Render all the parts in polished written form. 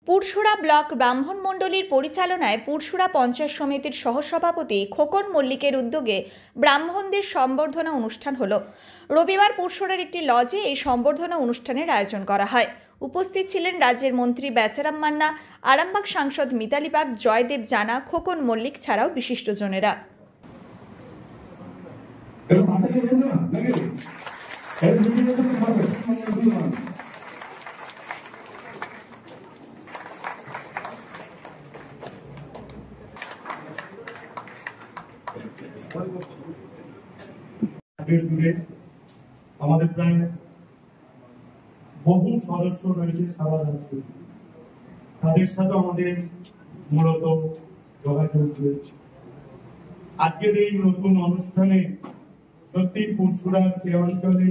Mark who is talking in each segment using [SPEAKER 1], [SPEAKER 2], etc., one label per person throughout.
[SPEAKER 1] Pursurah block ব্রাহ্মণ মণ্ডলীর পরিচালনায় পুরসুরা পঞ্চায়েত সমিতির সহসভাপতি খোকন মল্লিকের উদ্যোগে ব্রাহ্মণদের সম্বর্ধনা অনুষ্ঠান হলো। রবিবার পুরসুরার একটি লজে এই সম্বর্ধনা অনুষ্ঠানের আয়োজন করা হয়। উপস্থিত ছিলেন রাজ্যের মন্ত্রী বেচারাম মান্না, আরামবাগ সাংসদ মিতালি বাগ, জয়দেব জানা, খোকন মল্লিক ছাড়াও বিশিষ্টজনেরা।
[SPEAKER 2] আমাদের প্রায় বহু সদস্য রয়েছে সারা রাজ্যে, তাদের সাথে আমাদের মূলত যোগাযোগ রয়েছে। আজকের এই নতুন অনুষ্ঠানে সত্যি পুরসুরার যে অঞ্চলে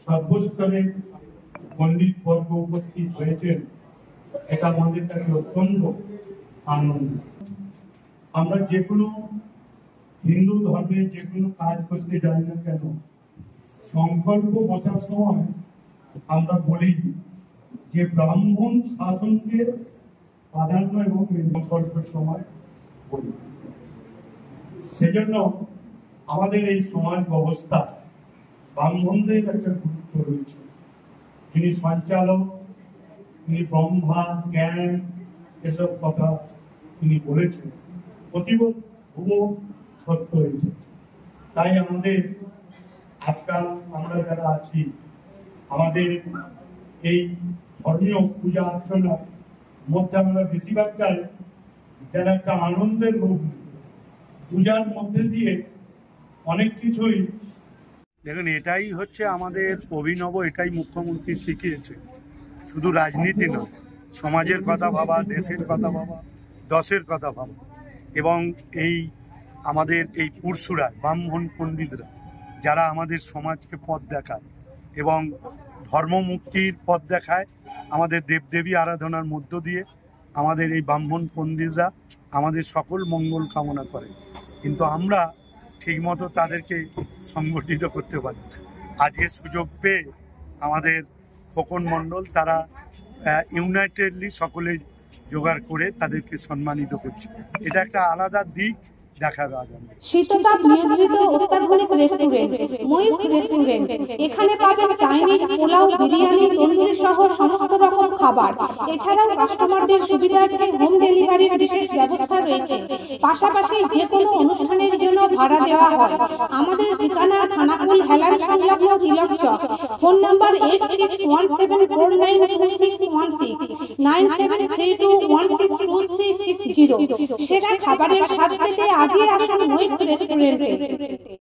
[SPEAKER 2] সর্বস্তরে পণ্ডিত বর্গ উপস্থিত হয়েছেন, এটা আমাদের কাছে অত্যন্ত আনন্দ। আমরা যে কোনো হিন্দু ধর্মে যে কোনো কাজ করতে যাই না কেন, সংকল্প বসার সময় আমরা বলি যে ব্রাহ্মণ শাসনকে প্রাধান্য এবং সংকল্পের সময় বলি। সেজন্য আমাদের এই সমাজ ব্যবস্থা ব্রাহ্মণদের একটা গুরুত্ব রয়েছে। তিনি সঞ্চালক, তিনি ব্রহ্মা, জ্ঞান, এসব কথা তিনি বলেছেন, অতীব সত্য হয়েছে। তাই আমাদের আজকাল আমরা যারা আছি, আমাদের এই ধর্মীয় পূজা অর্চনার মধ্যে আমরা বেশিরভাগ চাই যেন একটা আনন্দের রূপ, পূজার মধ্যে দিয়ে অনেক কিছুই।
[SPEAKER 3] দেখুন, এটাই হচ্ছে আমাদের অভিনব, এটাই মুখ্যমন্ত্রী শিখিয়েছে। শুধু রাজনীতি নয়, সমাজের কথা ভাবা, দেশের কথা ভাবা, দশের কথা ভাবা। এবং এই আমাদের এই পুরসুরা ব্রাহ্মণ পণ্ডিতরা যারা আমাদের সমাজকে পথ দেখায় এবং ধর্মমুক্তির পথ দেখায়, আমাদের দেবদেবী আরাধনার মধ্য দিয়ে আমাদের এই ব্রাহ্মণ পণ্ডিতরা আমাদের সকল মঙ্গল কামনা করে, কিন্তু আমরা ঠিকমতো তাদেরকে সংগঠিত করতে পারি। আজকে সুযোগ পেয়ে আমাদের খোকন মণ্ডল তারা ইউনাইটেডলি সকলে জোগাড় করে তাদেরকে সম্মানিত করছে। এটা একটা আলাদা দিক দেখাবে আগামী।
[SPEAKER 4] শীততাপ নিয়ন্ত্রিত অত্যাধুনিক রেস্টুরেন্ট ময়ূখ রেস্টুরেন্ট। এখানে পাবেন চাইনিজ, পোলাও, বিরিয়ানি, তন্দুরি সহ সমস্ত রকম খাবার। এছাড়াও কাস্টমারদের সুবিধার্থে হোম ডেলিভারির বিশেষ ব্যবস্থা রয়েছে। পাশাপাশি যে কোনো অনুষ্ঠানের জন্য ভাড়া দেওয়া হয়। আমাদের ঠিকানা থানাকুল হেলান সংলগ্ন তিলক চক। Phone number 8617492616 9732162360। সেরা খাবারের স্বাদ পেতে আজই আসুন ময়ূখ রেস্টুরেন্টে।